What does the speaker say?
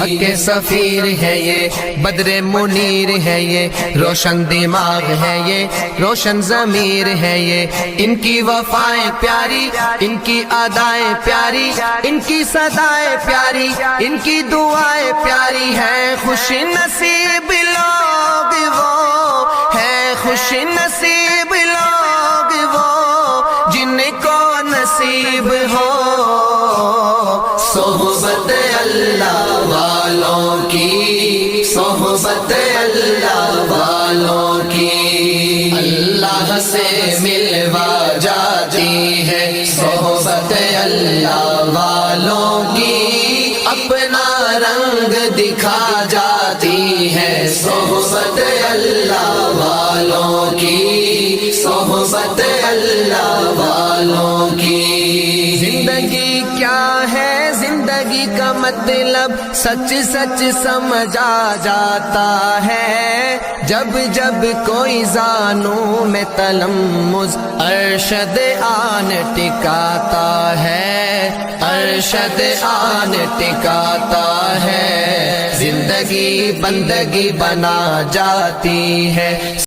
حق کے سفیر ہے یہ، بدر منیر ہے یہ، روشن دماغ ہے یہ، روشن ضمیر ہے یہ، ان کی وفائیں پیاری، ان کی ادائیں پیاری، ان کی صدائیں پیاری، ان کی دعائیں پیاری ہیں۔ خوش نصیب لوگ وہ ہیں، خوش نصیب لوگ وہ جن کو نصیب ہو صحبت اللہ والوں کی، صحبت اللہ والوں کی، اللہ سے ملوا جاتی ہے صحبت اللہ والوں کی، اپنا رنگ دکھا جاتی ہے صحبت اللہ والوں کی، صحبت اللہ والوں کی۔ زندگی کیا ہے، زندگی کا مطلب سچ سچ سمجھا جاتا ہے، جب جب کوئی زانوں میں تلمذ ارشد آن ٹکاتا ہے، ارشد آن ٹکاتا ہے، زندگی بندگی بنا جاتی ہے۔